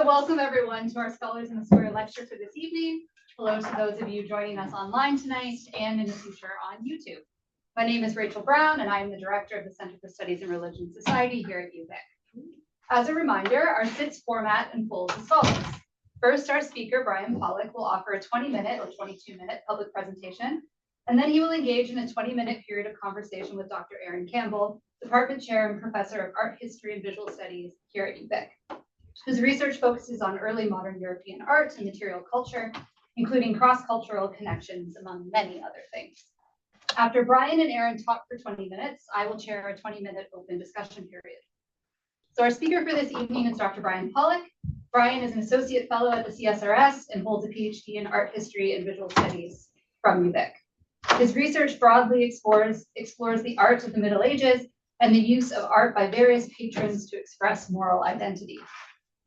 welcome everyone to our Scholars in the Square lecture for this evening. Hello to those of you joining us online tonight and in the future on YouTube. My name is Rachel Brown and I am the Director of the Center for Studies in Religion and Society here at UVic. As a reminder, our SITS format unfolds as follows. First, our speaker, Brian Pollick, will offer a 20-minute or 22-minute public presentation, and then he will engage in a 20-minute period of conversation with Dr. Erin Campbell, Department Chair and Professor of Art History and Visual Studies here at UVic, whose research focuses on early modern European art and material culture, including cross-cultural connections, among many other things. After Brian and Erin talk for 20 minutes, I will chair a 20-minute open discussion period. So our speaker for this evening is Dr. Brian Pollick. Brian is an associate fellow at the CSRS and holds a PhD in art history and visual studies from UVic. His research broadly explores the art of the Middle Ages and the use of art by various patrons to express moral identity.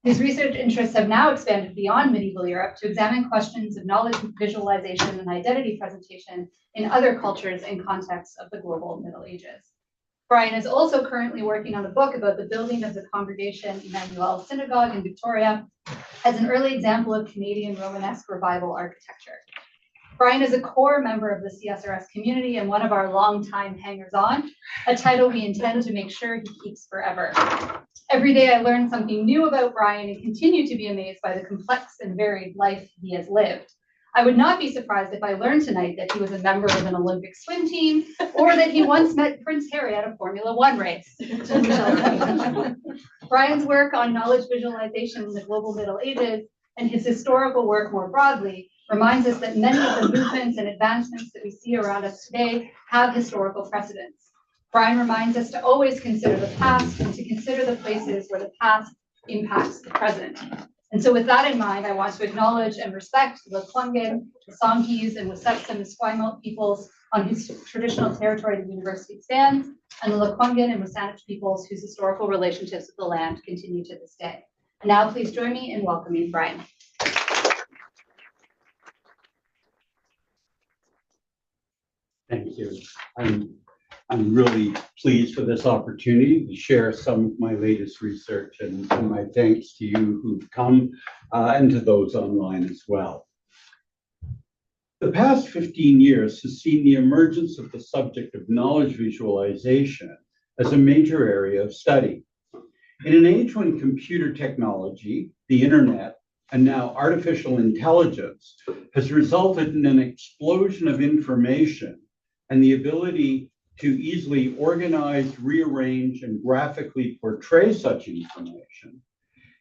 His research interests have now expanded beyond medieval Europe to examine questions of knowledge visualization and identity presentation in other cultures and contexts of the global Middle Ages. Brian is also currently working on a book about the building of the Congregation Emmanuel Synagogue in Victoria as an early example of Canadian Romanesque revival architecture. Brian is a core member of the CSRS community and one of our longtime hangers-on, a title we intend to make sure he keeps forever. Every day I learn something new about Brian and continue to be amazed by the complex and varied life he has lived. I would not be surprised if I learned tonight that he was a member of an Olympic swim team or that he once met Prince Harry at a Formula One race. Brian's work on knowledge visualization in the global Middle Ages and his historical work more broadly reminds us that many of the movements and advancements that we see around us today have historical precedents. Brian reminds us to always consider the past and to consider the places where the past impacts the present. And so with that in mind, I want to acknowledge and respect the Lekwungen, the Songhees, and Wasepsa and Esquimalt peoples on whose traditional territory the university stands, and the Lekwungen and Wasanich peoples whose historical relationships with the land continue to this day. And now please join me in welcoming Brian. Thank you. I'm really pleased for this opportunity to share some of my latest research, and my thanks to you who've come and to those online as well. The past 15 years has seen the emergence of the subject of knowledge visualization as a major area of study. In an age when computer technology, the internet, and now artificial intelligence has resulted in an explosion of information and the ability to easily organize, rearrange, and graphically portray such information,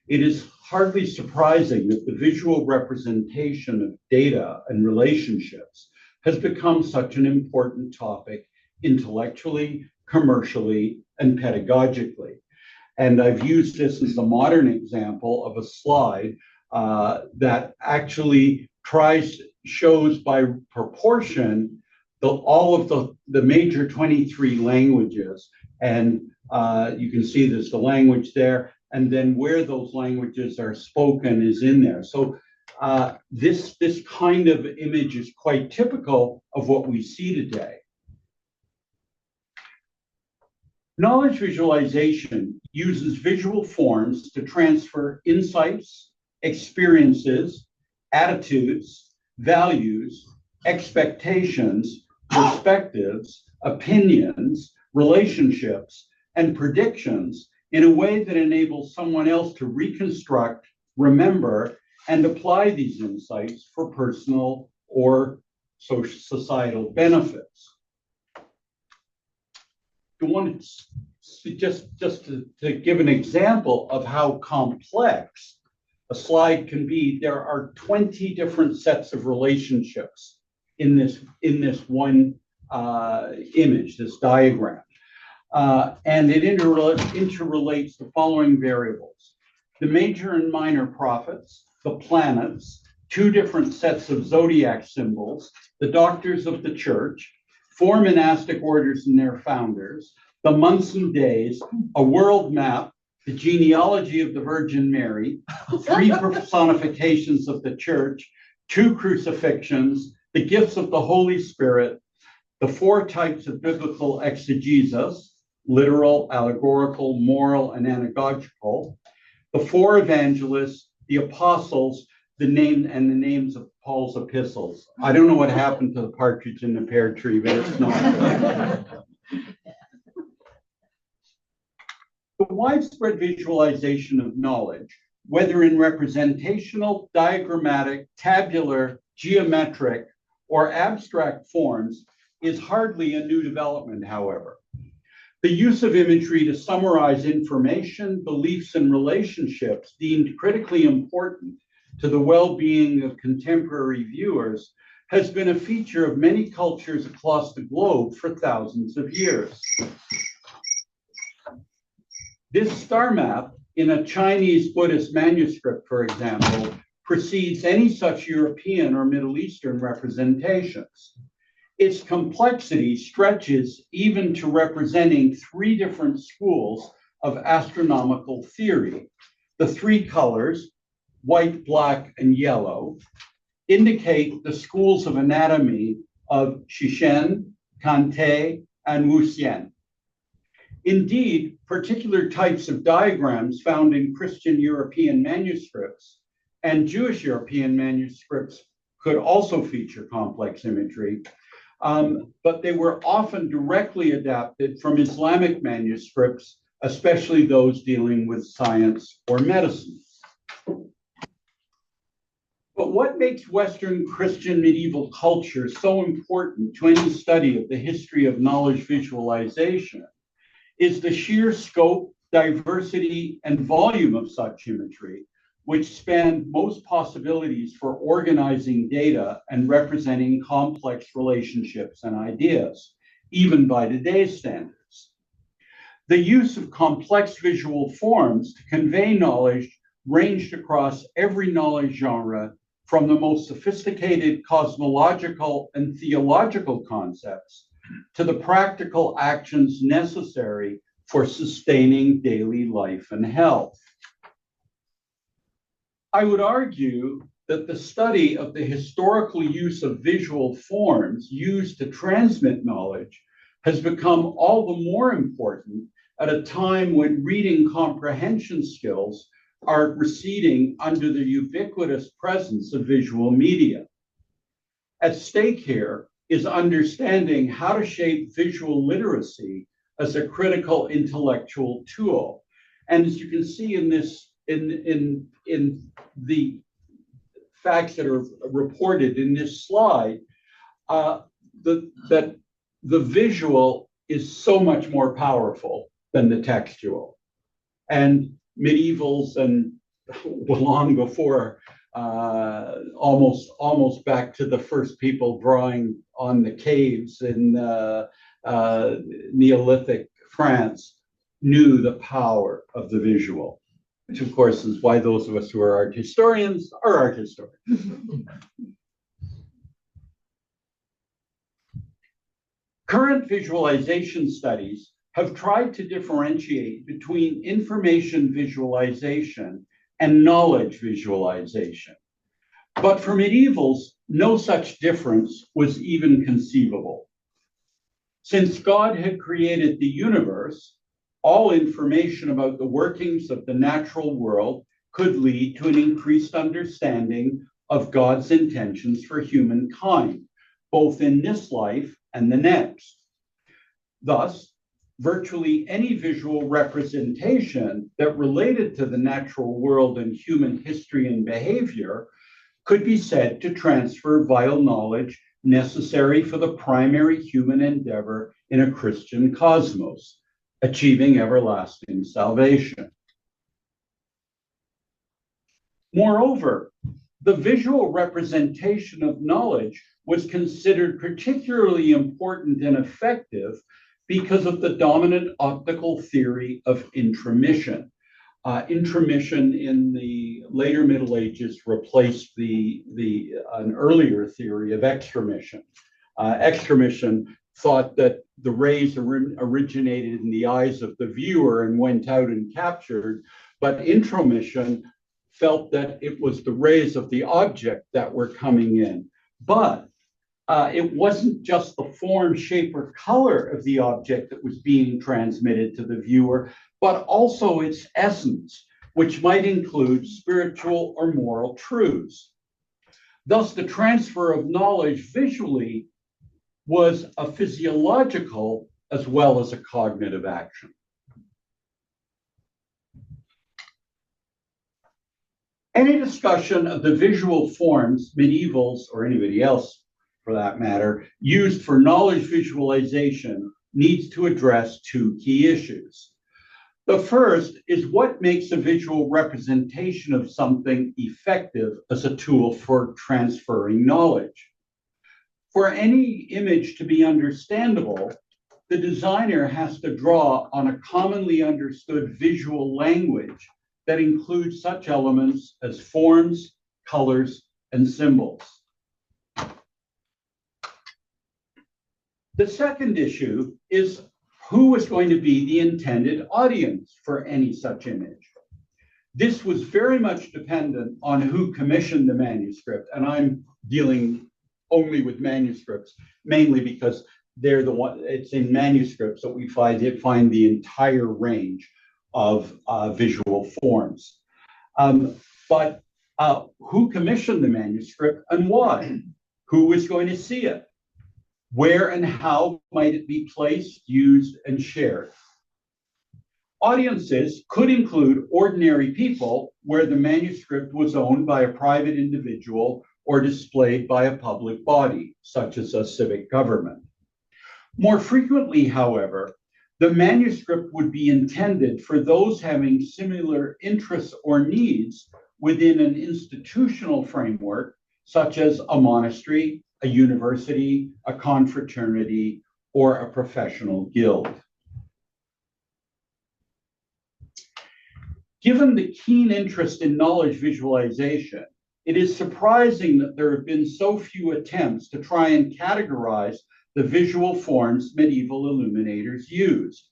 it is hardly surprising that the visual representation of data and relationships has become such an important topic intellectually, commercially, and pedagogically. And I've used this as a modern example of a slide that actually shows by proportion all of the major 23 languages, and you can see there's the language there, and then where those languages are spoken is in there. So this kind of image is quite typical of what we see today. Knowledge visualization uses visual forms to transfer insights, experiences, attitudes, values, expectations, perspectives, opinions, relationships, and predictions in a way that enables someone else to reconstruct, remember, and apply these insights for personal or societal benefits. Just to give an example of how complex a slide can be, there are 20 different sets of relationships in this one image, this diagram. And it interrelates the following variables: the major and minor prophets, the planets, two different sets of zodiac symbols, the doctors of the church, 4 monastic orders and their founders, the months and days, a world map, the genealogy of the Virgin Mary, 3 personifications of the church, 2 crucifixions, the gifts of the Holy Spirit, the 4 types of biblical exegesis, literal, allegorical, moral, and anagogical, the 4 evangelists, the apostles, the names of Paul's epistles. I don't know what happened to the partridge in the pear tree, but it's not. The widespread visualization of knowledge, whether in representational, diagrammatic, tabular, geometric, or abstract forms, is hardly a new development, however. The use of imagery to summarize information, beliefs, and relationships deemed critically important to the well-being of contemporary viewers has been a feature of many cultures across the globe for thousands of years. This star map in a Chinese Buddhist manuscript, for example, precedes any such European or Middle Eastern representations. Its complexity stretches even to representing three different schools of astronomical theory. The three colors, white, black, and yellow, indicate the schools of anatomy of Shishen, Kante, and Wuxian. Indeed, particular types of diagrams found in Christian European manuscripts and Jewish European manuscripts could also feature complex imagery, but they were often directly adapted from Islamic manuscripts, especially those dealing with science or medicine. But what makes Western Christian medieval culture so important to any study of the history of knowledge visualization is the sheer scope, diversity, and volume of such imagery, which spanned most possibilities for organizing data and representing complex relationships and ideas, even by today's standards. The use of complex visual forms to convey knowledge ranged across every knowledge genre, from the most sophisticated cosmological and theological concepts to the practical actions necessary for sustaining daily life and health. I would argue that the study of the historical use of visual forms used to transmit knowledge has become all the more important at a time when reading comprehension skills are receding under the ubiquitous presence of visual media. At stake here is understanding how to shape visual literacy as a critical intellectual tool. And as you can see in this, in the facts that are reported in this slide, that the visual is so much more powerful than the textual. And medievals and long before, almost back to the first people drawing on the caves in Neolithic France, knew the power of the visual, which of course is why those of us who are art historians are art historians. Current visualization studies have tried to differentiate between information visualization and knowledge visualization. But for medievals, no such difference was even conceivable. Since God had created the universe, all information about the workings of the natural world could lead to an increased understanding of God's intentions for humankind, both in this life and the next. Thus, virtually any visual representation that related to the natural world and human history and behavior could be said to transfer vital knowledge necessary for the primary human endeavor in a Christian cosmos, achieving everlasting salvation. Moreover, the visual representation of knowledge was considered particularly important and effective because of the dominant optical theory of intromission. Intromission in the later Middle Ages replaced an earlier theory of extromission. Extromission thought that the rays originated in the eyes of the viewer and went out and captured, but intromission felt that it was the rays of the object that were coming in. But it wasn't just the form, shape, or color of the object that was being transmitted to the viewer, but also its essence, which might include spiritual or moral truths. Thus, the transfer of knowledge visually was a physiological as well as a cognitive action. Any discussion of the visual forms medievals, or anybody else for that matter, used for knowledge visualization needs to address two key issues. The first is what makes a visual representation of something effective as a tool for transferring knowledge. For any image to be understandable, the designer has to draw on a commonly understood visual language that includes such elements as forms, colors, and symbols. The second issue is who is going to be the intended audience for any such image. This was very much dependent on who commissioned the manuscript, and I'm dealing only with manuscripts, mainly because they're the one, it's in manuscripts that we find the entire range of visual forms. But who commissioned the manuscript and why? Who was going to see it? Where and how might it be placed, used, and shared? Audiences could include ordinary people where the manuscript was owned by a private individual or displayed by a public body, such as a civic government. More frequently, however, the manuscript would be intended for those having similar interests or needs within an institutional framework, such as a monastery, a university, a confraternity, or a professional guild. Given the keen interest in knowledge visualization, it is surprising that there have been so few attempts to try and categorize the visual forms medieval illuminators used.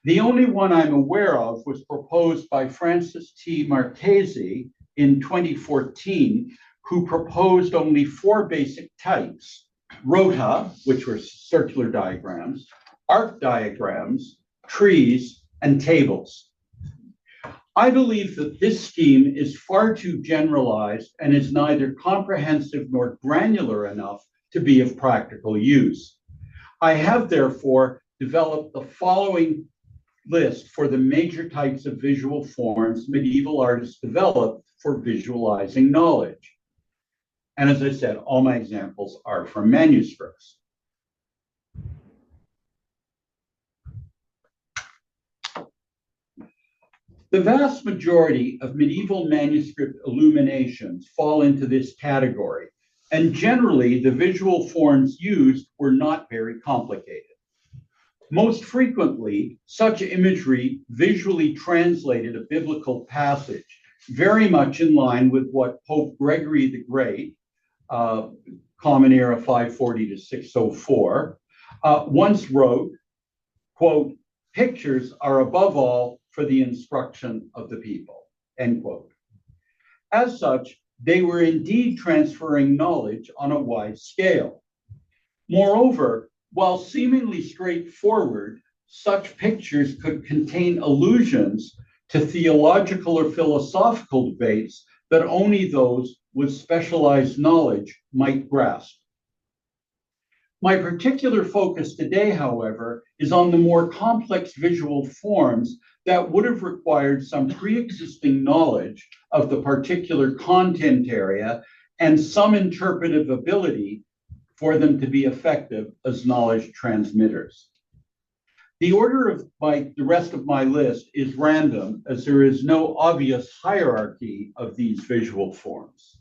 The only one I'm aware of was proposed by Francis T. Marchesi in 2014, who proposed only 4 basic types: rota, which were circular diagrams, arc diagrams, trees, and tables. I believe that this scheme is far too generalized and is neither comprehensive nor granular enough to be of practical use. I have therefore developed the following list for the major types of visual forms medieval artists developed for visualizing knowledge. And as I said, all my examples are from manuscripts. The vast majority of medieval manuscript illuminations fall into this category, and generally the visual forms used were not very complicated. Most frequently, such imagery visually translated a biblical passage, very much in line with what Pope Gregory the Great, Common Era 540 to 604, once wrote, quote, "Pictures are above all for the instruction of the people," end quote. As such, they were indeed transferring knowledge on a wide scale. Moreover, while seemingly straightforward, such pictures could contain allusions to theological or philosophical debates that only those with specialized knowledge might grasp. My particular focus today, however, is on the more complex visual forms that would have required some pre-existing knowledge of the particular content area and some interpretive ability for them to be effective as knowledge transmitters. The order of the rest of my list is random, as there is no obvious hierarchy of these visual forms.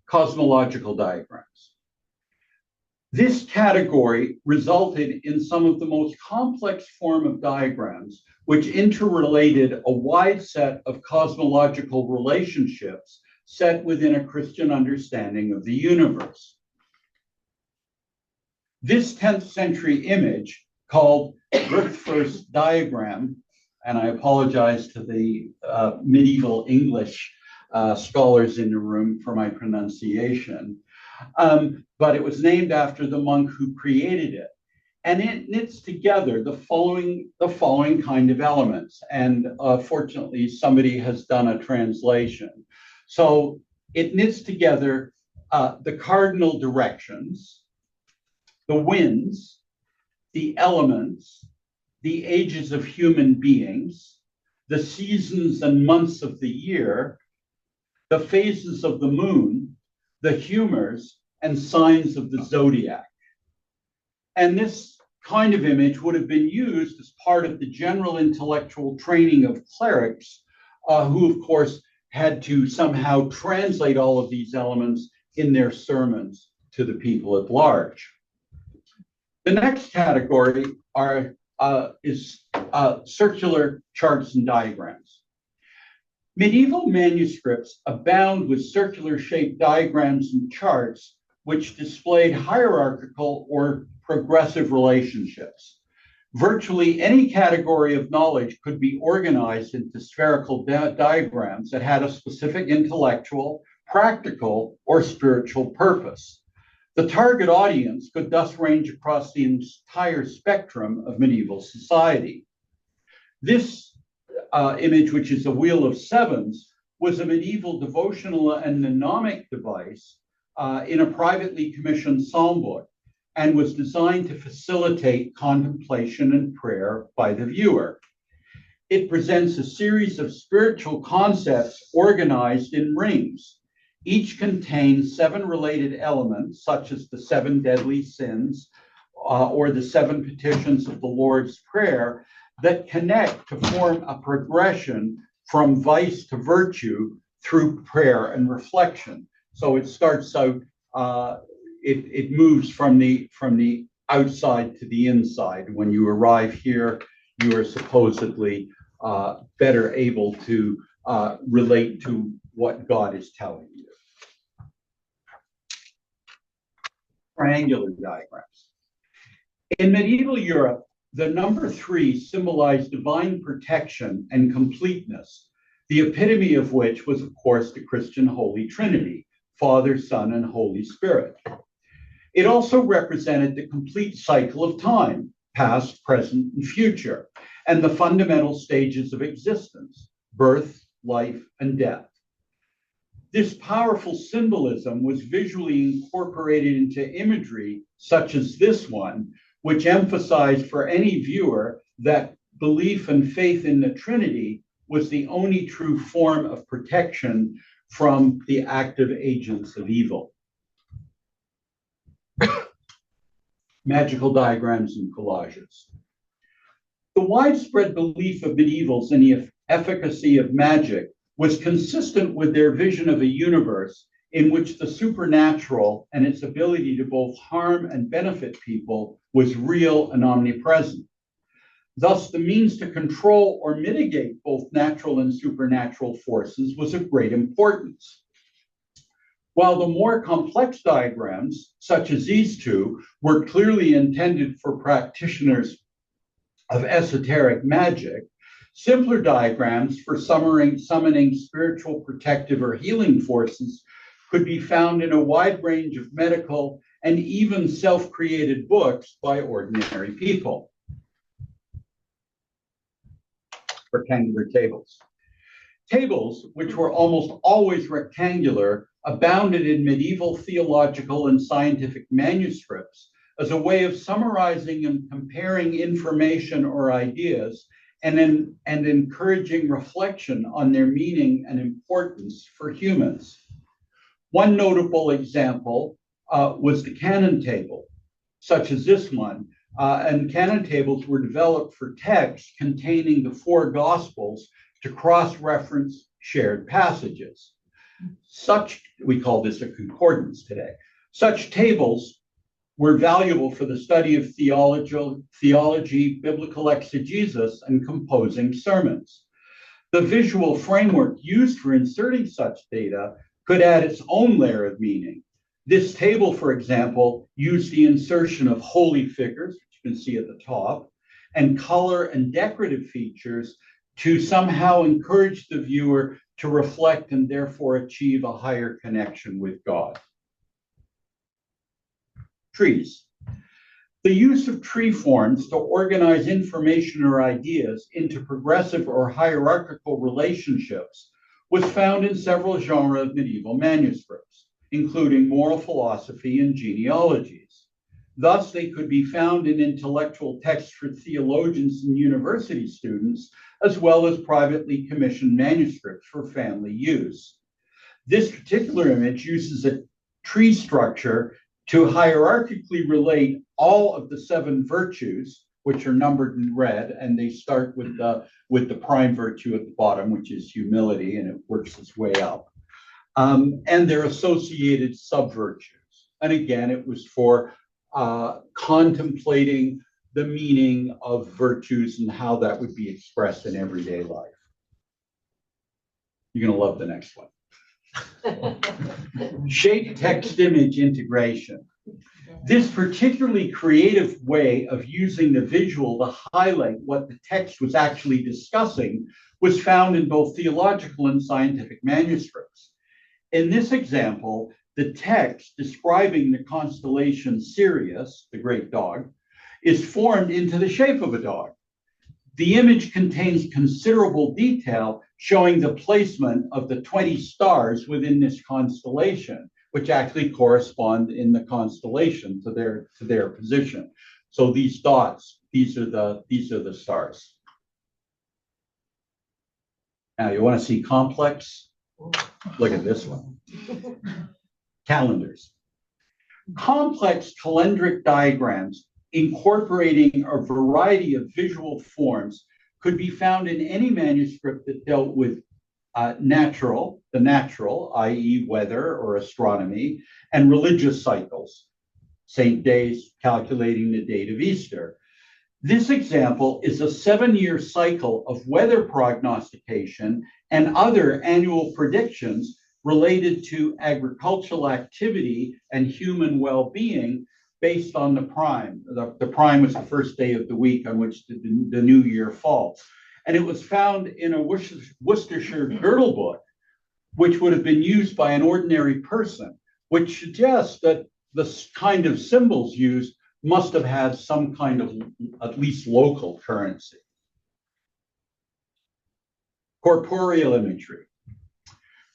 Cosmological diagrams. This category resulted in some of the most complex form of diagrams, which interrelated a wide set of cosmological relationships set within a Christian understanding of the universe. This 10th century image, called Earth-First diagram, and I apologize to the medieval English scholars in the room for my pronunciation, but it was named after the monk who created it. And it knits together the following kind of elements. And fortunately, somebody has done a translation. So it knits together the cardinal directions, the winds, the elements, the ages of human beings, the seasons and months of the year, the phases of the moon, the humors, and signs of the zodiac. And this kind of image would have been used as part of the general intellectual training of clerics, who, of course, had to somehow translate all of these elements in their sermons to the people at large. The next category is circular charts and diagrams. Medieval manuscripts abound with circular shaped diagrams and charts which displayed hierarchical or progressive relationships. Virtually any category of knowledge could be organized into spherical diagrams that had a specific intellectual, practical, or spiritual purpose. The target audience could thus range across the entire spectrum of medieval society. This image, which is a wheel of sevens, was a medieval devotional and mnemonic device in a privately commissioned psalm book, and was designed to facilitate contemplation and prayer by the viewer. It presents a series of spiritual concepts organized in rings. Each contains 7 related elements, such as the 7 deadly sins or the 7 petitions of the Lord's Prayer, that connect to form a progression from vice to virtue through prayer and reflection. So it starts out, it moves from the outside to the inside. When you arrive here, you are supposedly better able to relate to what God is telling you. Triangular diagrams. In medieval Europe, the number 3 symbolized divine protection and completeness, the epitome of which was, of course, the Christian Holy Trinity, Father, Son, and Holy Spirit. It also represented the complete cycle of time, past, present, and future, and the fundamental stages of existence, birth, life, and death. This powerful symbolism was visually incorporated into imagery such as this one, which emphasized for any viewer that belief and faith in the Trinity was the only true form of protection from the active agents of evil. Magical diagrams and collages. The widespread belief of medievals in the efficacy of magic was consistent with their vision of a universe in which the supernatural and its ability to both harm and benefit people was real and omnipresent. Thus, the means to control or mitigate both natural and supernatural forces was of great importance. While the more complex diagrams, such as these two, were clearly intended for practitioners of esoteric magic, simpler diagrams for summoning spiritual, protective, or healing forces could be found in a wide range of medical and even self-created books by ordinary people. Rectangular tables. Tables, which were almost always rectangular, abounded in medieval theological and scientific manuscripts as a way of summarizing and comparing information or ideas and encouraging reflection on their meaning and importance for humans. One notable example was the canon table, such as this one, and canon tables were developed for texts containing the 4 Gospels to cross-reference shared passages. We call this a concordance today. Such tables were valuable for the study of theology, biblical exegesis, and composing sermons. The visual framework used for inserting such data could add its own layer of meaning. This table, for example, used the insertion of holy figures, which you can see at the top, and color and decorative features to somehow encourage the viewer to reflect and therefore achieve a higher connection with God. Trees. The use of tree forms to organize information or ideas into progressive or hierarchical relationships was found in several genres of medieval manuscripts, including moral philosophy and genealogies. Thus, they could be found in intellectual texts for theologians and university students, as well as privately commissioned manuscripts for family use. This particular image uses a tree structure to hierarchically relate all of the 7 virtues, which are numbered in red, and they start with the prime virtue at the bottom, which is humility, and it works its way up, and their associated sub-virtues. And again, it was for contemplating the meaning of virtues and how that would be expressed in everyday life. You're going to love the next one. Shape text image integration. This particularly creative way of using the visual to highlight what the text was actually discussing was found in both theological and scientific manuscripts. In this example, the text describing the constellation Sirius, the great dog, is formed into the shape of a dog. The image contains considerable detail showing the placement of the 20 stars within this constellation, which actually correspond in the constellation to their position. So these dots, these are the stars. Now you want to see complex? Look at this one. Calendars. Complex calendric diagrams incorporating a variety of visual forms could be found in any manuscript that dealt with the natural, i.e. weather or astronomy, and religious cycles, saint days, calculating the date of Easter. This example is a 7-year cycle of weather prognostication and other annual predictions related to agricultural activity and human well-being based on the prime. The prime was the first day of the week on which the new year falls. And it was found in a Worcestershire girdle book, which would have been used by an ordinary person, which suggests that the kind of symbols used must have had some kind of at least local currency. Corporeal imagery.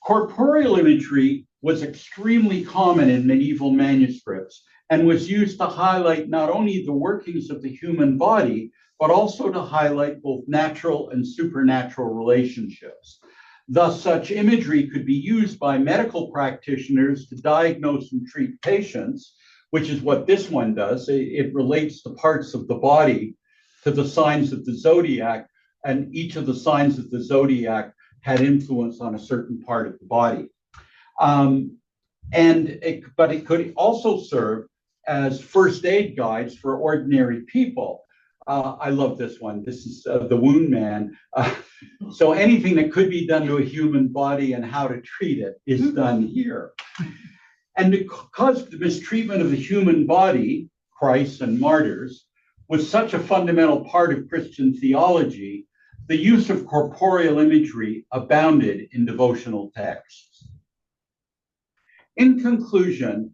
Corporeal imagery was extremely common in medieval manuscripts and was used to highlight not only the workings of the human body, but also to highlight both natural and supernatural relationships. Thus, such imagery could be used by medical practitioners to diagnose and treat patients, which is what this one does. It relates the parts of the body to the signs of the zodiac, and each of the signs of the zodiac had influence on a certain part of the body. But it could also serve as first aid guides for ordinary people. I love this one. This is the wound man. So anything that could be done to a human body and how to treat it is done here. And because the mistreatment of the human body, Christ and martyrs, was such a fundamental part of Christian theology, the use of corporeal imagery abounded in devotional texts. In conclusion,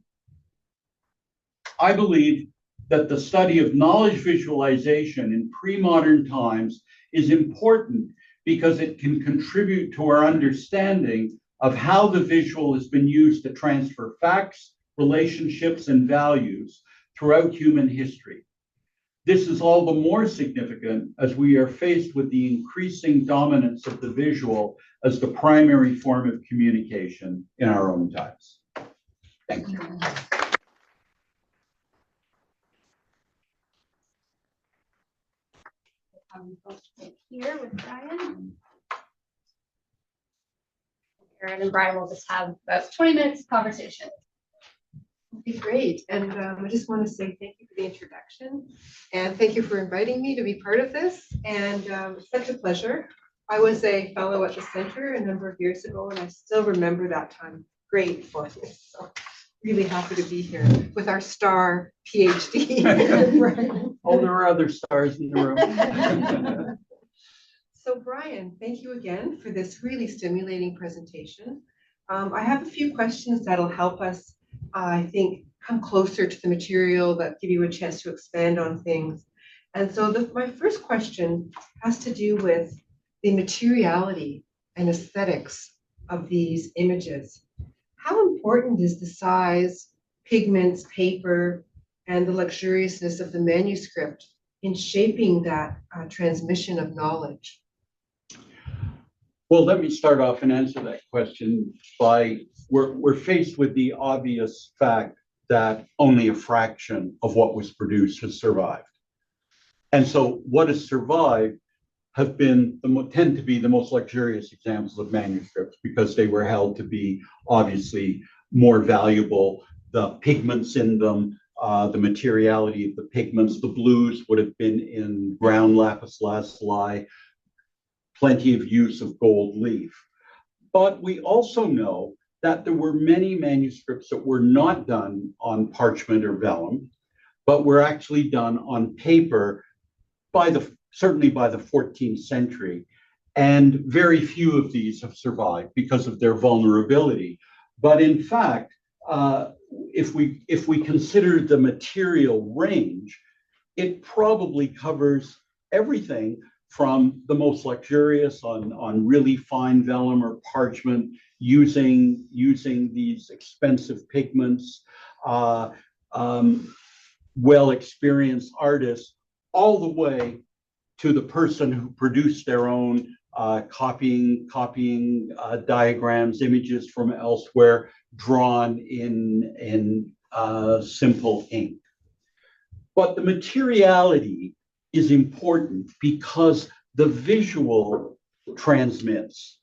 I believe that the study of knowledge visualization in pre-modern times is important because it can contribute to our understanding of how the visual has been used to transfer facts, relationships, and values throughout human history. This is all the more significant as we are faced with the increasing dominance of the visual as the primary form of communication in our own times. Thank you. Here with Brian. Erin and Brian will just have about 20 minutes of conversation. Okay, great. And I just want to say thank you for the introduction and thank you for inviting me to be part of this. And it's such a pleasure. I was a fellow at the center a number of years ago, and I still remember that time. Great fun. So really happy to be here with our star PhD. Oh, there are other stars in the room. So Brian, thank you again for this really stimulating presentation. I have a few questions that'll help us, I think, come closer to the material, that give you a chance to expand on things. And so my first question has to do with the materiality and aesthetics of these images. How important is the size, pigments, paper, and the luxuriousness of the manuscript in shaping that transmission of knowledge? Well, let me start off and answer that question by we're faced with the obvious fact that only a fraction of what was produced has survived. And so what has survived have been tend to be the most luxurious examples of manuscripts because they were held to be obviously more valuable. The pigments in them, the materiality of the pigments, the blues would have been in ground lapis lazuli, plenty of use of gold leaf. But we also know that there were many manuscripts that were not done on parchment or vellum, but were actually done on paper certainly by the 14th century. And very few of these have survived because of their vulnerability. But in fact, if we consider the material range, it probably covers everything from the most luxurious on really fine vellum or parchment, using these expensive pigments, well-experienced artists, all the way to the person who produced their own copying diagrams, images from elsewhere, drawn in simple ink. But the materiality is important because the visual transmits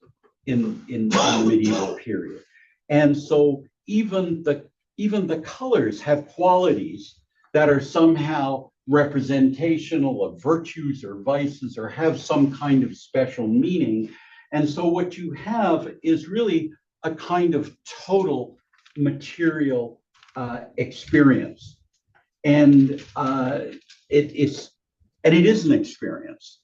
in the medieval period. And so even the colors have qualities that are somehow representational of virtues or vices or have some kind of special meaning. And so what you have is really a kind of total material experience. And it is an experience.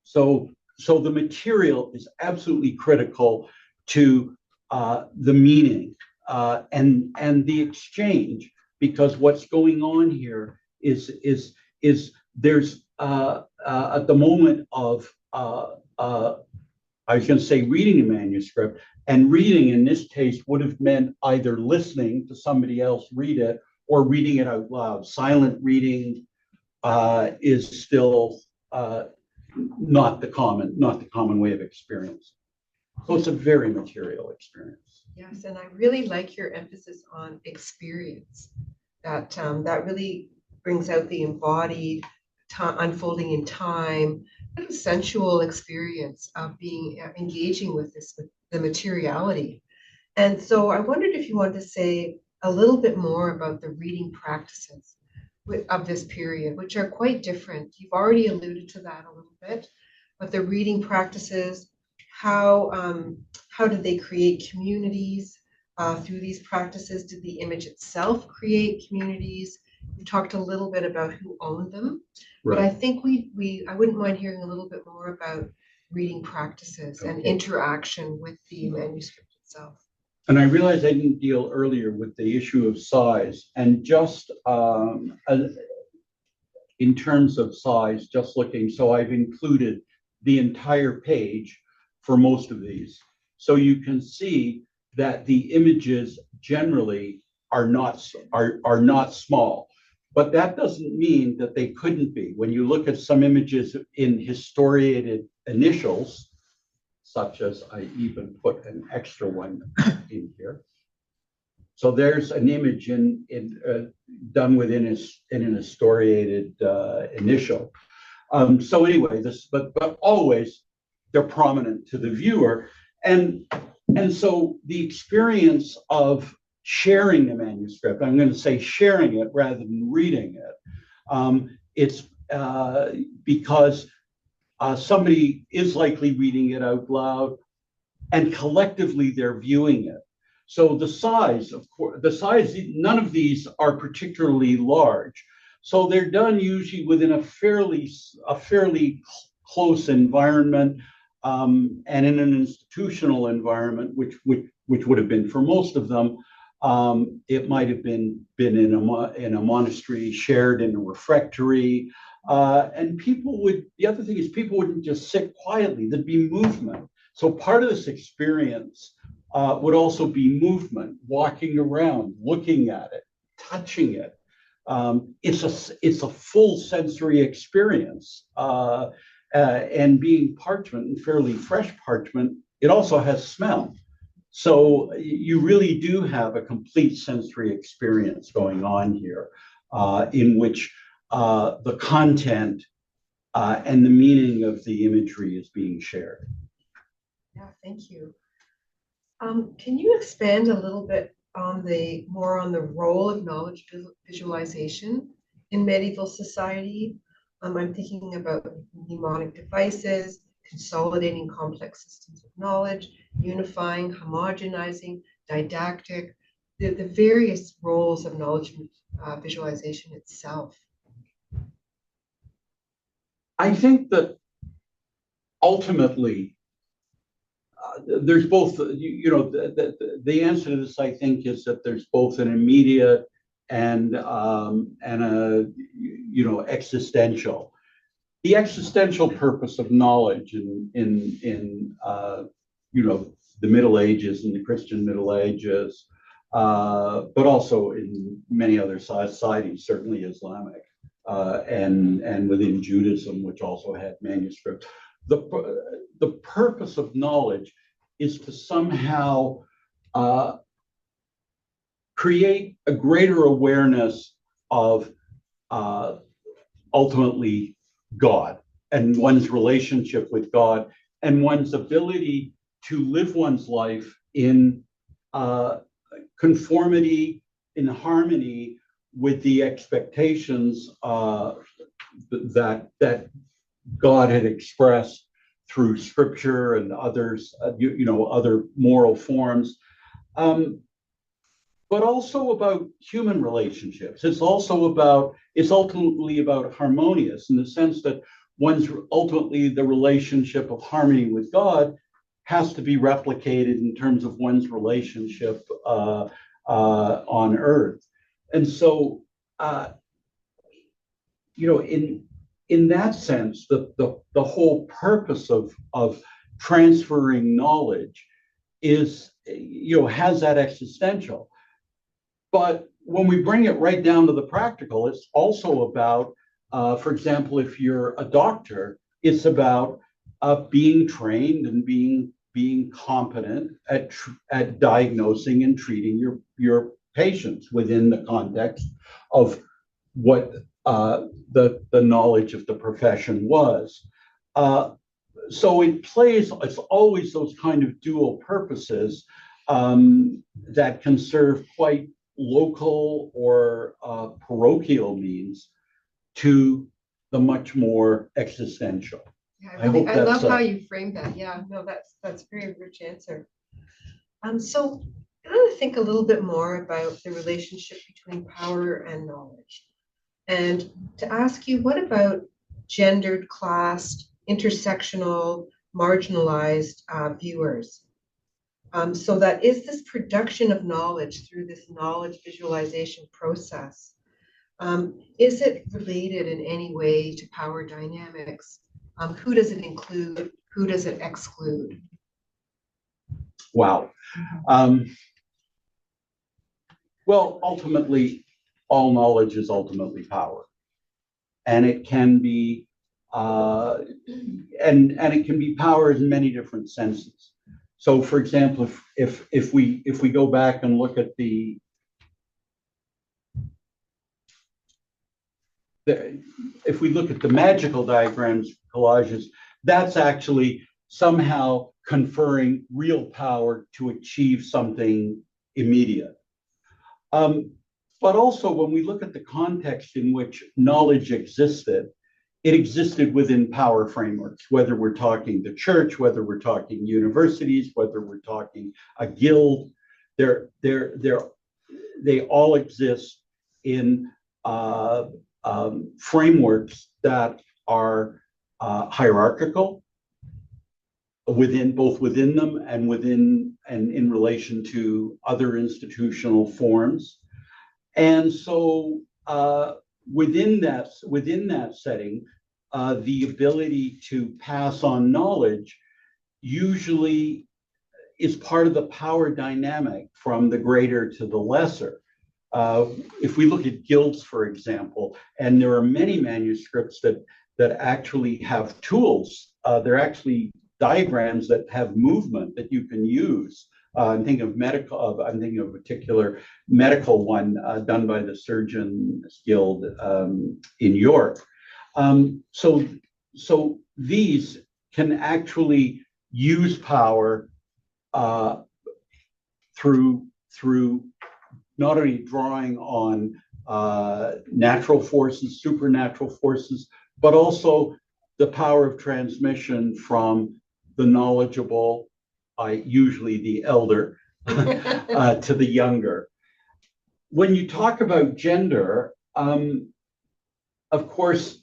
So the material is absolutely critical to the meaning and the exchange, because what's going on here is there's at the moment of I was going to say reading a manuscript, and reading in this case would have meant either listening to somebody else read it or reading it out loud. Silent reading is still not the common way of experience. So it's a very material experience. Yes, and I really like your emphasis on experience. That really brings out the embodied, unfolding in time, kind of sensual experience of being engaging with the materiality. And so I wondered if you wanted to say a little bit more about the reading practices of this period, which are quite different. You've already alluded to that a little bit, but the reading practices, how did they create communities through these practices? Did the image itself create communities? We talked a little bit about who owned them, right. But I think I wouldn't mind hearing a little bit more about reading practices and interaction with the manuscript itself. And I realized I didn't deal earlier with the issue of size, and just in terms of size, just looking, so I've included the entire page for most of these. So you can see that the images generally are not small, but that doesn't mean that they couldn't be. When you look at some images in historiated initials, such as I even put an extra one in here. So there's an image done within an historiated initial. So anyway, but always they're prominent to the viewer, and so the experience of sharing the manuscript, I'm going to say sharing it rather than reading it. It's because somebody is likely reading it out loud, and collectively they're viewing it. So the size, of course, none of these are particularly large. So they're done usually within a fairly close environment, and in an institutional environment, which would have been for most of them. It might have been in a monastery, shared in a refectory. And the other thing is people wouldn't just sit quietly, there'd be movement. So part of this experience would also be movement, walking around, looking at it, touching it. It's a full sensory experience. And being parchment, and fairly fresh parchment, it also has smell. So you really do have a complete sensory experience going on here, in which the content and the meaning of the imagery is being shared. Yeah, thank you. Can you expand a little bit on more on the role of knowledge visualization in medieval society? I'm thinking about mnemonic devices, consolidating complex systems of knowledge, unifying, homogenizing, didactic, the various roles of knowledge visualization itself. I think that ultimately, there's both, the answer to this, I think, is that there's both an immediate and a, existential. The existential purpose of knowledge in the Middle Ages and the Christian Middle Ages, but also in many other societies, certainly Islamic, and within Judaism, which also had manuscripts. The purpose of knowledge is to somehow create a greater awareness of ultimately God and one's relationship with God and one's ability to live one's life in conformity, in harmony with the expectations that God had expressed through scripture and others, other moral forms, but also about human relationships. It's ultimately about harmonious in the sense that ultimately the relationship of harmony with God has to be replicated in terms of one's relationship on earth. And so, in that sense, the whole purpose of transferring knowledge is, has that existential. But when we bring it right down to the practical, it's also about, for example, if you're a doctor, it's about being trained and being competent at diagnosing and treating your patients within the context of what the knowledge of the profession was. So it's always those kind of dual purposes that can serve quite local or parochial means to the much more existential. Yeah, I love how you framed that. Yeah, no, that's a very rich answer. So I want to think a little bit more about the relationship between power and knowledge, and to ask you, what about gendered, classed, intersectional, marginalized viewers? So that is this production of knowledge through this knowledge visualization process. Is it related in any way to power dynamics? Who does it include? Who does it exclude? Wow. Well, ultimately, all knowledge is ultimately power, and it can be, and it can be power in many different senses. So, for example, if we go back and look at if we look at the magical diagrams, collages, that's actually somehow conferring real power to achieve something immediate. But also, when we look at the context in which knowledge existed, it existed within power frameworks, whether we're talking the church, whether we're talking universities, whether we're talking a guild, they all exist in frameworks that are hierarchical, both within them and in relation to other institutional forms. And so within that setting, the ability to pass on knowledge usually is part of the power dynamic from the greater to the lesser. If we look at guilds, for example, and there are many manuscripts that actually have tools, they're actually diagrams that have movement that you can use. I'm thinking of a particular medical one done by the Surgeons Guild in York. So these can actually use power through not only drawing on natural forces, supernatural forces, but also the power of transmission from the knowledgeable, usually the elder, to the younger. When you talk about gender, of course,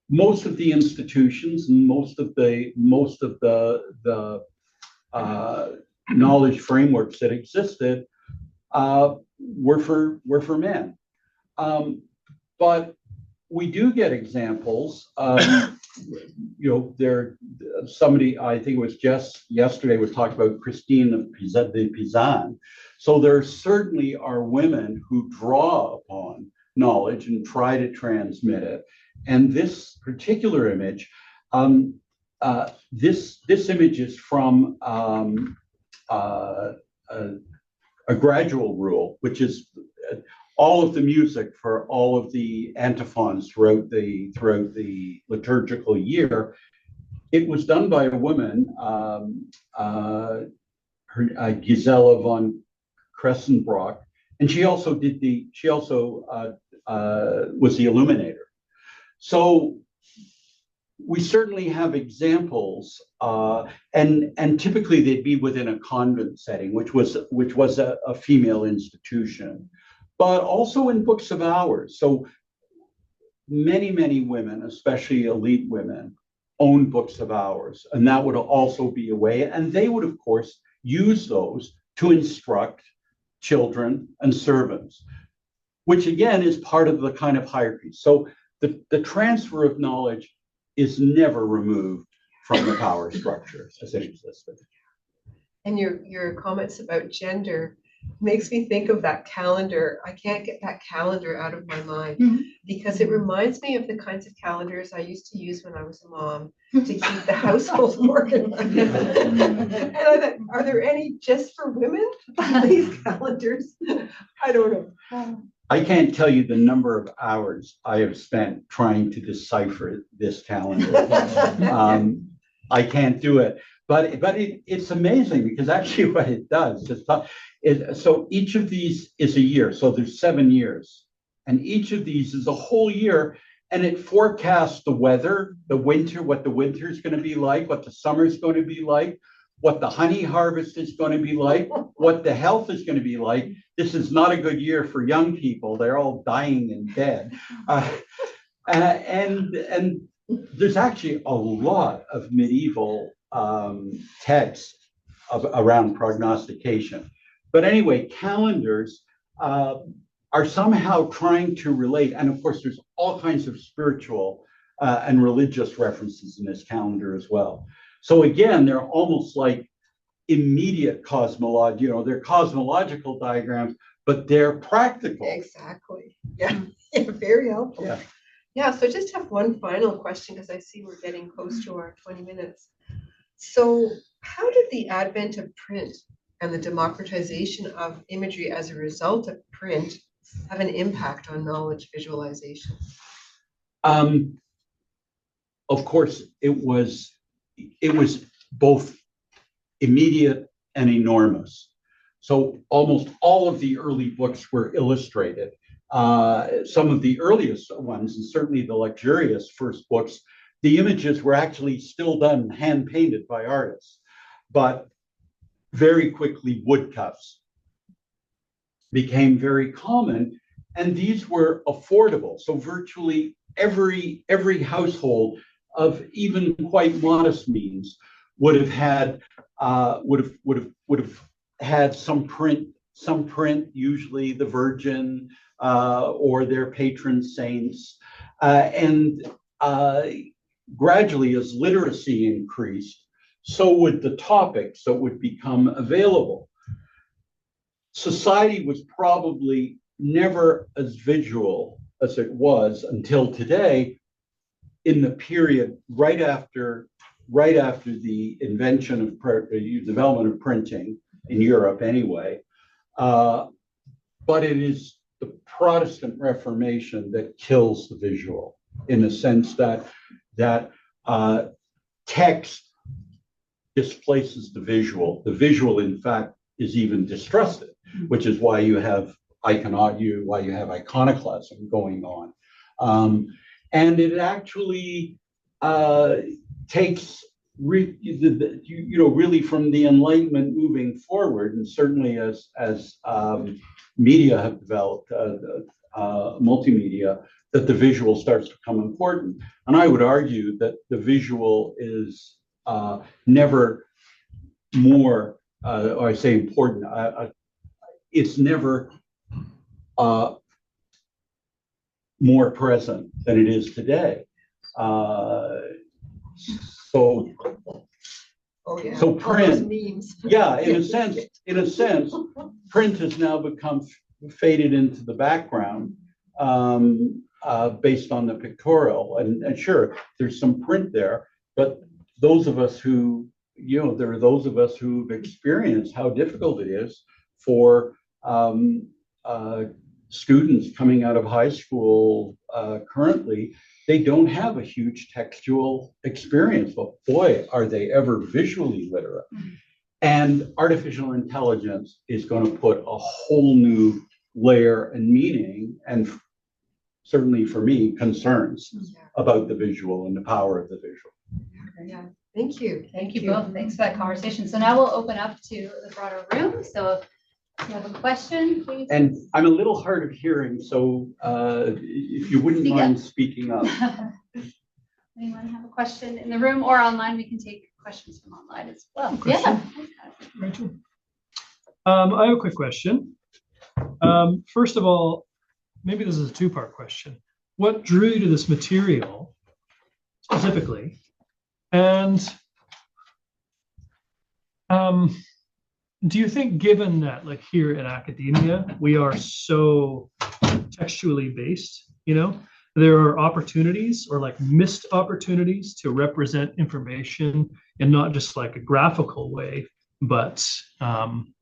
most of the institutions and most of the knowledge frameworks that existed were for men. But we do get examples. Somebody, I think it was just yesterday, was talking about Christine de Pizan. So there certainly are women who draw upon knowledge and try to transmit it. And this particular image, this image is from a gradual rule, which is all of the music for all of the antiphons throughout the liturgical year. It was done by a woman, Gisela von Kressenbrock, and she also was the illuminator. So we certainly have examples, and typically they'd be within a convent setting, which was a female institution, but also in books of hours. So many women, especially elite women, own books of hours, and that would also be a way. And they would, of course, use those to instruct children and servants, which again is part of the kind of hierarchy. So the transfer of knowledge is never removed from the power structures as it existed. And your comments about gender makes me think of that calendar. I can't get that calendar out of my mind because it reminds me of the kinds of calendars I used to use when I was a mom to keep the household organized. And I thought, are there any just for women, these calendars? I don't know. I can't tell you the number of hours I have spent trying to decipher this calendar. I can't do it, but it's amazing because actually what it does is so each of these is a year. So there's 7 years, and each of these is a whole year, and it forecasts the weather, the winter, what the winter is going to be like, what the summer is going to be like, what the honey harvest is going to be like, what the health is going to be like. This is not a good year for young people. They're all dying in bed. And there's actually a lot of medieval texts around prognostication. But anyway, calendars are somehow trying to relate. And of course, there's all kinds of spiritual and religious references in this calendar as well. So again, they're almost like immediate cosmology, they're cosmological diagrams, but they're practical. Exactly. Yeah, very helpful. Yeah, so I just have one final question because I see we're getting close to our 20 minutes. So how did the advent of print and the democratization of imagery as a result of print have an impact on knowledge visualization? Of course, it was both immediate and enormous. So almost all of the early books were illustrated. Some of the earliest ones, and certainly the luxurious first books, the images were actually still done hand painted by artists, but very quickly woodcuts became very common, and these were affordable. So virtually every household of even quite modest means would have had would have had some print, usually the Virgin or their patron saints, and gradually, as literacy increased, so would the topics that would become available. Society was probably never as visual as it was until today, in the period right after the invention of development of printing in Europe anyway. But it is the Protestant Reformation that kills the visual, in the sense that text displaces the visual. The visual, in fact, is even distrusted, which is why you have iconoclasm going on. And it actually takes really from the Enlightenment moving forward, and certainly as media have developed, multimedia, that the visual starts to become important. And I would argue that the visual is never more, or I say important, it's never more present than it is today. So print, yeah, in a sense, print has now become faded into the background based on the pictorial. And sure, there's some print there, but those of us who, there are those of us who've experienced how difficult it is for students coming out of high school currently. They don't have a huge textual experience, but boy, are they ever visually literate. And artificial intelligence is going to put a whole new layer and meaning, and certainly for me, concerns about the visual and the power of the visual. Yeah, thank you. Thank you both. Thanks for that conversation. So now we'll open up to the broader room. So if you have a question, please. And I'm a little hard of hearing, so if you wouldn't mind speaking up. Anyone have a question in the room or online? We can take questions from online as well. Yeah. Rachel? I have a quick question. First of all, maybe this is a two-part question. What drew you to this material specifically? And do you think, given that, like here in academia, we are so textually based, there are opportunities or like missed opportunities to represent information in not just like a graphical way, but in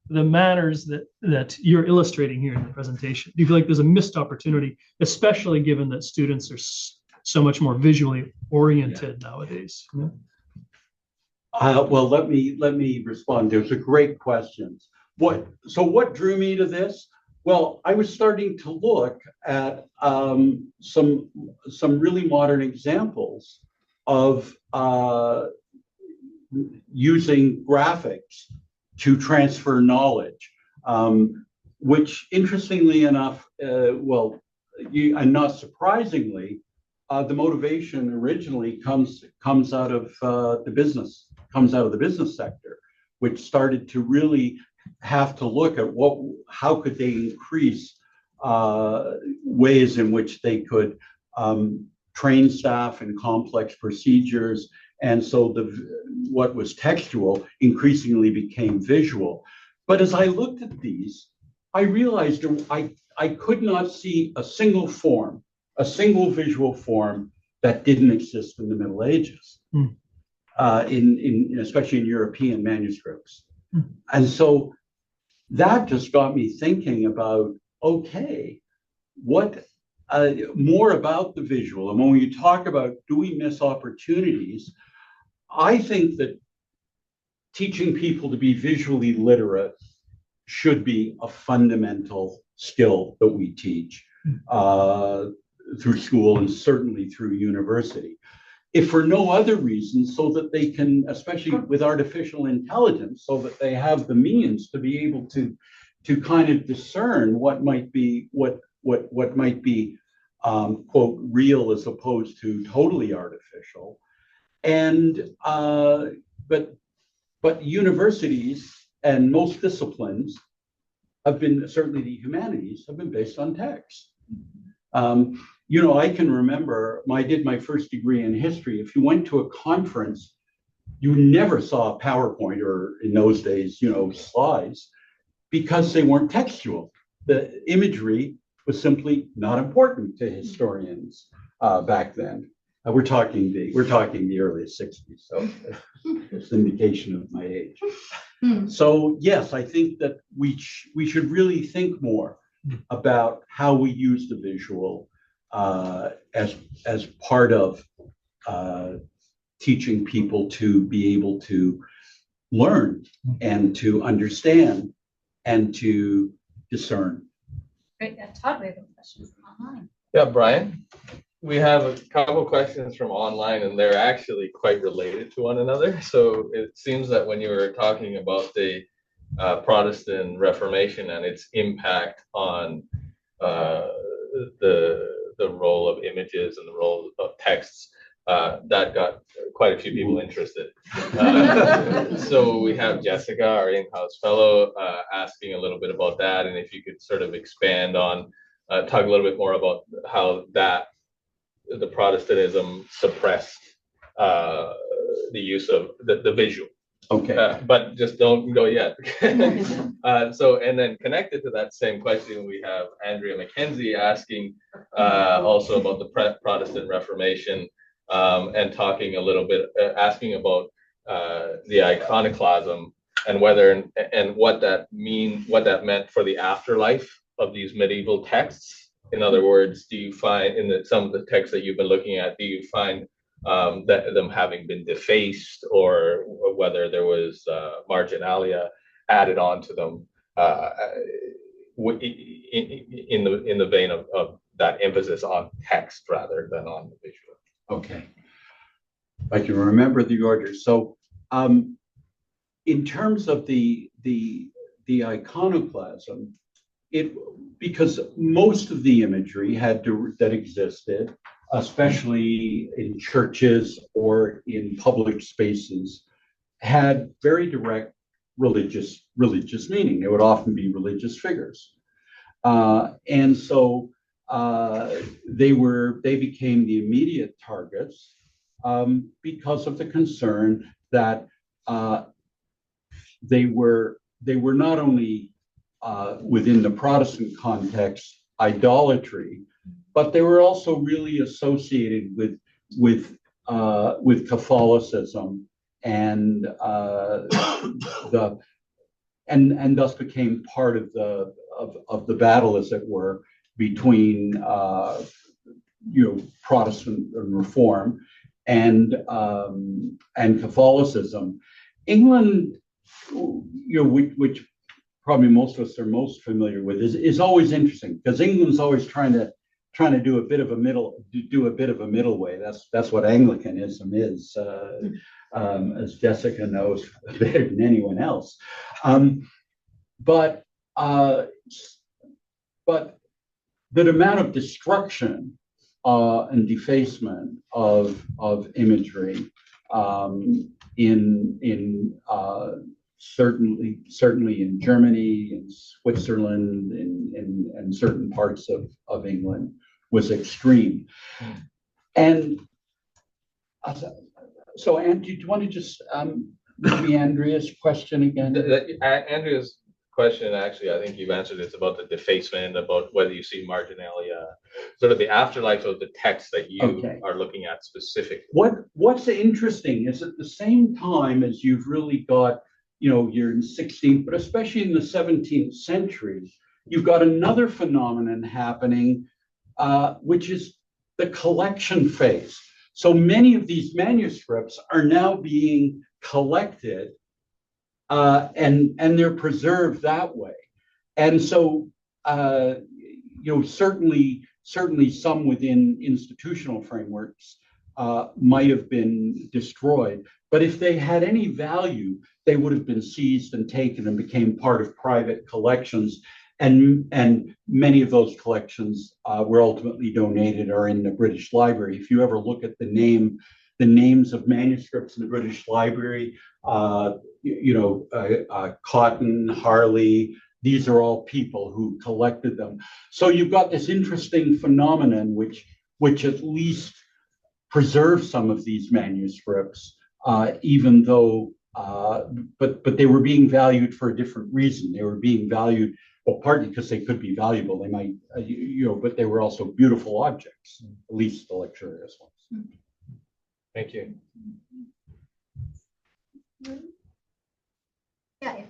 the manners that you're illustrating here in the presentation? Do you feel like there's a missed opportunity, especially given that students are so much more visually oriented nowadays? Well, let me respond. There's a great question. What drew me to this? Well, I was starting to look at some really modern examples of using graphics to transfer knowledge, which, interestingly enough, and not surprisingly, the motivation originally comes out of the business sector, which started to really have to look at how could they increase ways in which they could train staff in complex procedures. And so what was textual increasingly became visual. But as I looked at these, I realized I could not see a single visual form that didn't exist in the Middle Ages, especially in European manuscripts. And so that just got me thinking about, okay, what more about the visual? And when we talk about, do we miss opportunities? I think that teaching people to be visually literate should be a fundamental skill that we teach through school and certainly through university. If for no other reason, so that they can, especially with artificial intelligence, so that they have the means to be able to kind of discern what might be quote, real as opposed to totally artificial. And but universities and most disciplines have been, certainly the humanities, have been based on text. I can remember I did my first degree in history. If you went to a conference, you never saw a PowerPoint or in those days, slides, because they weren't textual. The imagery was simply not important to historians back then. We're talking the early 60s, so it's an indication of my age. So yes, I think that we should really think more about how we use the visual as part of teaching people to be able to learn and to understand and to discern. Great, Todd, we have some questions online. Yeah, Brian, we have a couple questions from online, and they're actually quite related to one another. So it seems that when you were talking about the Protestant Reformation and its impact on the role of images and the role of texts, that got quite a few people interested. So we have Jessica, our in-house fellow, asking a little bit about that, and if you could sort of expand on, talk a little bit more about how the Protestantism suppressed the use of the visual. Okay. But just don't go yet. So, and then connected to that same question, we have Andrea McKenzie asking also about the Protestant Reformation, and talking a little bit, asking about the iconoclasm and whether and what that meant for the afterlife of these medieval texts. In other words, do you find in some of the texts that you've been looking at, do you find that them having been defaced, or whether there was marginalia added on to them in the vein of that emphasis on text rather than on the visual? Okay. I can remember the order. So in terms of the iconoclasm, because most of the imagery that existed, especially in churches or in public spaces, had very direct religious meaning. They would often be religious figures, and so they became the immediate targets because of the concern that they were not only within the Protestant context idolatry, but they were also really associated with Catholicism and thus became part of the battle, as it were, between Protestant and Reform and Catholicism. England, which probably most of us are most familiar with, is always interesting, because England's always trying to do a bit of a middle way. That's what Anglicanism is, as Jessica knows better than anyone else. But the amount of destruction and defacement of imagery in certainly in Germany, in Switzerland, and certain parts of England was extreme. And so, Andy, do you want to just maybe Andrea's question again? Andrea's question, actually, I think you've answered. It's about the defacement, about whether you see marginalia, sort of the afterlife of the text that you are looking at specifically. What's interesting is at the same time as you've really got, you're in 16th, but especially in the 17th century, you've got another phenomenon happening, which is the collection phase. So many of these manuscripts are now being collected, and they're preserved that way. And so, certainly some within institutional frameworks might have been destroyed. But if they had any value, they would have been seized and taken and became part of private collections. And many of those collections were ultimately donated or in the British Library. If you ever look at the names of manuscripts in the British Library, Cotton, Harley, these are all people who collected them. So you've got this interesting phenomenon which at least preserves some of these manuscripts, even though, but they were being valued for a different reason. They were being valued, well, partly because they could be valuable. They might, but they were also beautiful objects, at least the luxurious ones. Thank you. Yeah.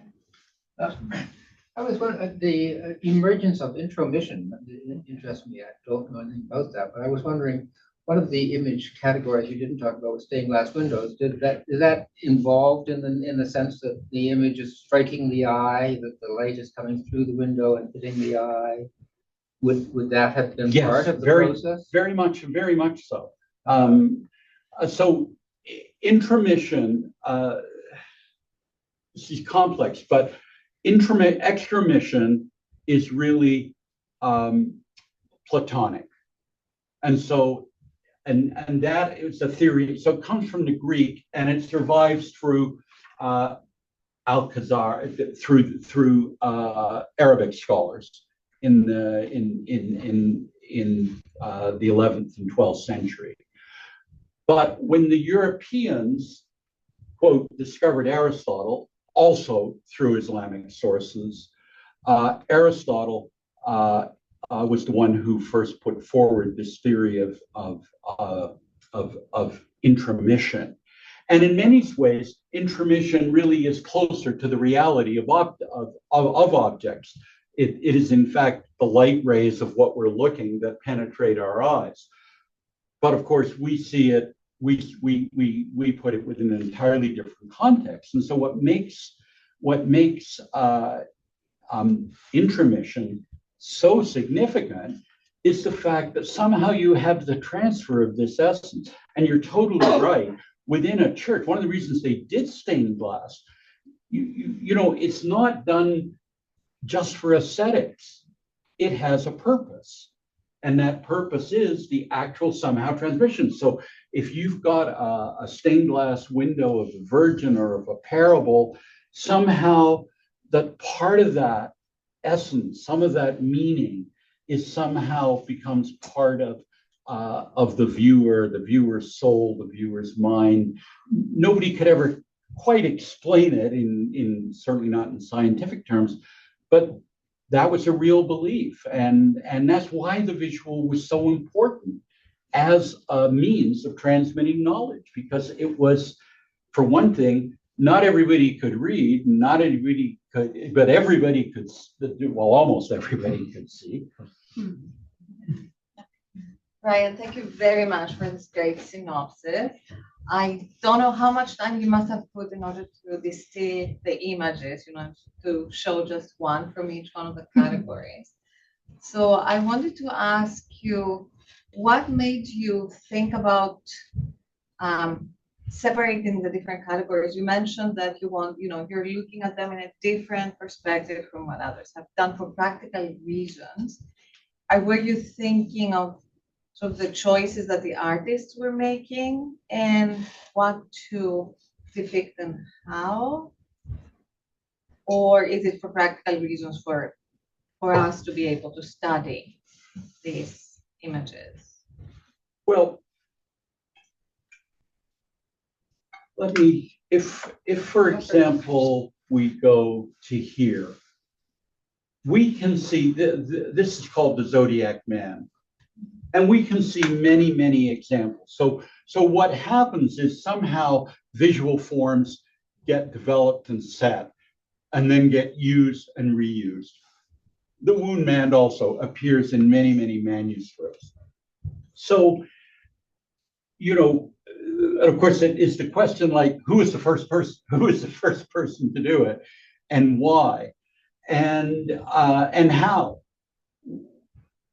I was wondering, the emergence of intromission interests me. I don't know anything about that, but I was wondering, one of the image categories you didn't talk about was stained glass windows. Is that involved in the sense that the image is striking the eye, that the light is coming through the window and hitting the eye? Would that have been Yes, part of the very, process? very much so. So intromission, this is complex, but extromission is really Platonic. And so, and that is a theory. So it comes from the Greek and it survives through Alcazar, through Arabic scholars in the 11th and 12th century. But when the Europeans, quote, discovered Aristotle, also through Islamic sources, Aristotle was the one who first put forward this theory of intromission. And in many ways, intromission really is closer to the reality of objects. It is, in fact, the light rays of what we're looking that penetrate our eyes. But of course, we see it, we put it within an entirely different context. And so what makes intromission so significant is the fact that somehow you have the transfer of this essence. And you're totally right. Within a church, one of the reasons they did stained glass, it's not done just for aesthetics. It has a purpose. And that purpose is the actual somehow transmission. So if you've got a stained glass window of the Virgin or of a parable, somehow that part of that essence, some of that meaning is somehow becomes part of the viewer's soul, the viewer's mind. Nobody could ever quite explain it in certainly not in scientific terms, but that was a real belief. And that's why the visual was so important as a means of transmitting knowledge, because it was, for one thing, not everybody could read, not everybody could, but everybody could, well, almost everybody could see. Ryan, thank you very much for this great synopsis. I don't know how much time you must have put in order to distill the images, to show just one from each one of the categories. So I wanted to ask you, what made you think about separating the different categories? You mentioned that you want, you're looking at them in a different perspective from what others have done for practical reasons. Were you thinking of sort of the choices that the artists were making and what to depict and how? Or is it for practical reasons for us to be able to study these images? Well, let me, if for example, we go to here, we can see, this is called the Zodiac Man. And we can see many, many examples. So what happens is somehow visual forms get developed and set and then get used and reused. The Wound Man also appears in many, many manuscripts. So, of course, it is the question like, who is the first person? Who is the first person to do it, and why, and how?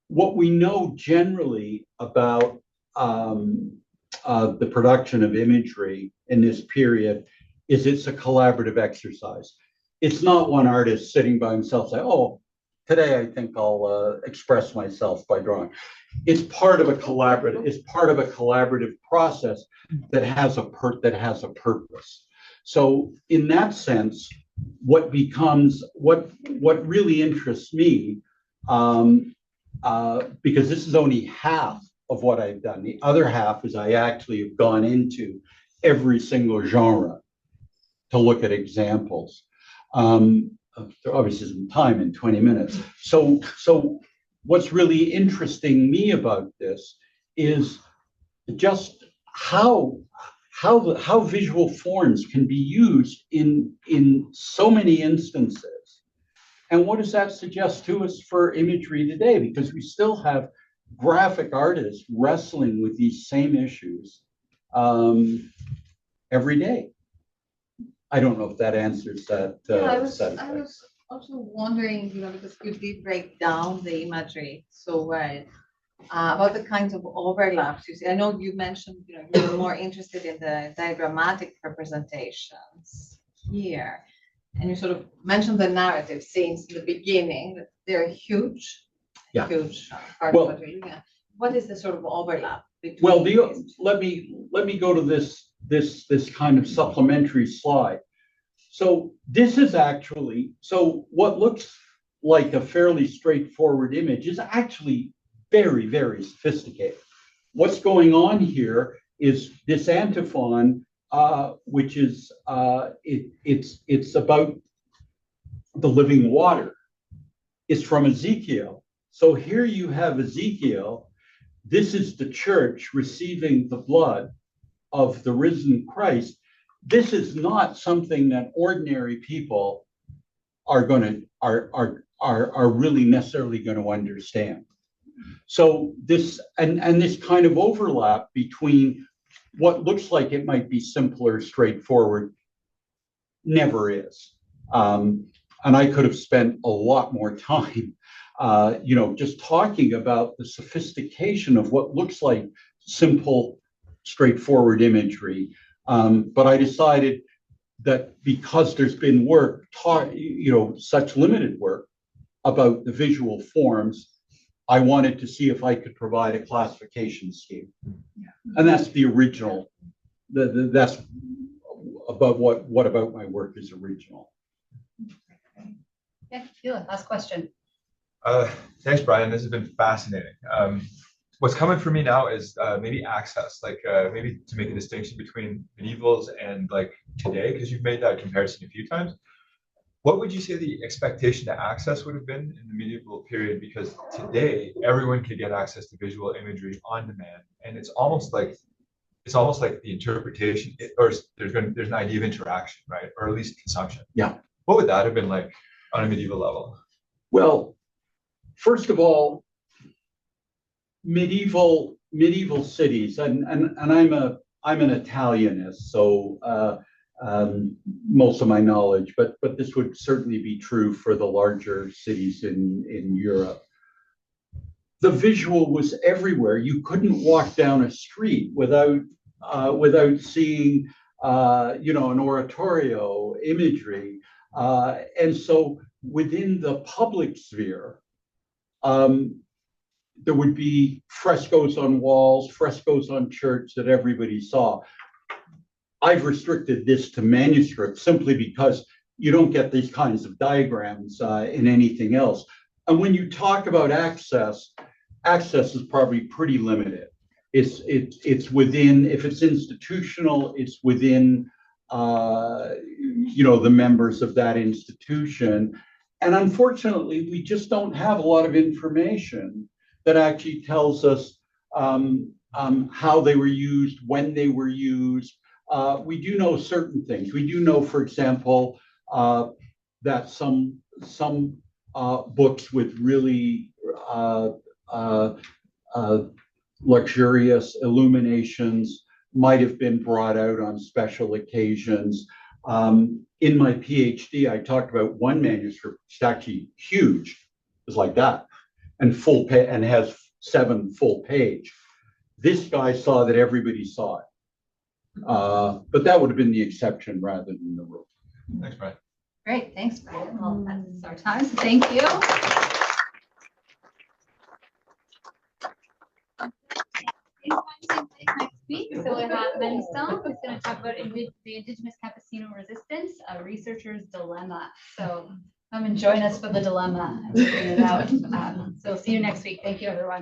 What we know generally about the production of imagery in this period is it's a collaborative exercise. It's not one artist sitting by himself saying, "Oh, today I think I'll express myself by drawing. It's part of a collaborative process that has a purpose. So in that sense, what really interests me, because this is only half of what I've done. The other half is I actually have gone into every single genre to look at examples. There obviously isn't time in 20 minutes. So what's really interesting me about this is just how visual forms can be used in so many instances. And what does that suggest to us for imagery today? Because we still have graphic artists wrestling with these same issues every day. I don't know if that answers that. I was also wondering, because you did break down the imagery so well, about the kinds of overlaps you see. I know you mentioned, you're more interested in the diagrammatic representations here, and you sort of mentioned the narrative scenes in the beginning, that they're huge, huge part of what you're looking at. What is the sort of overlap between? Well, let me go to this kind of supplementary slide. So this is actually, so what looks like a fairly straightforward image is actually very, very sophisticated. What's going on here is this antiphon, which is it's about the living water. It's from Ezekiel. So here you have Ezekiel. This is the church receiving the blood of the risen Christ. This is not something that ordinary people are really necessarily going to understand. So this and this kind of overlap between what looks like it might be simpler, straightforward, never is. And I could have spent a lot more time, just talking about the sophistication of what looks like simple, straightforward imagery. But I decided that because there's been work taught, such limited work about the visual forms, I wanted to see if I could provide a classification scheme. And that's the original, that's about what about my work is original. Yeah, Sheila, last question. Thanks, Brian. This has been fascinating. What's coming for me now is maybe access, maybe to make a distinction between medievals and today, because you've made that comparison a few times. What would you say the expectation to access would have been in the medieval period? Because today everyone could get access to visual imagery on demand, and it's almost like the interpretation, or there's an idea of interaction, right, or at least consumption. Yeah. What would that have been like on a medieval level? Well, first of all, medieval cities, and I'm an Italianist, so most of my knowledge, but this would certainly be true for the larger cities in Europe. The visual was everywhere. You couldn't walk down a street without seeing an oratorio, imagery, and so within the public sphere, there would be frescoes on walls, frescoes on church that everybody saw. I've restricted this to manuscripts simply because you don't get these kinds of diagrams in anything else. And when you talk about access is probably pretty limited. It's within, if it's institutional, it's within the members of that institution. And unfortunately, we just don't have a lot of information that actually tells us how they were used, when they were used. We do know certain things. We do know, for example, that some books with really luxurious illuminations might have been brought out on special occasions. In my PhD, I talked about one manuscript, it's actually huge, it's like that, and full page, and has 7 full page. This guy saw that everybody saw it. But that would have been the exception rather than the rule. Thanks, Brian. Great, thanks, Brian. Well, that's our time, so thank you. so we have Melissa who's going to talk about the Indigenous Campesino resistance, a researcher's dilemma. So come and join us for the dilemma. And figure it out. So see you next week. Thank you, everyone.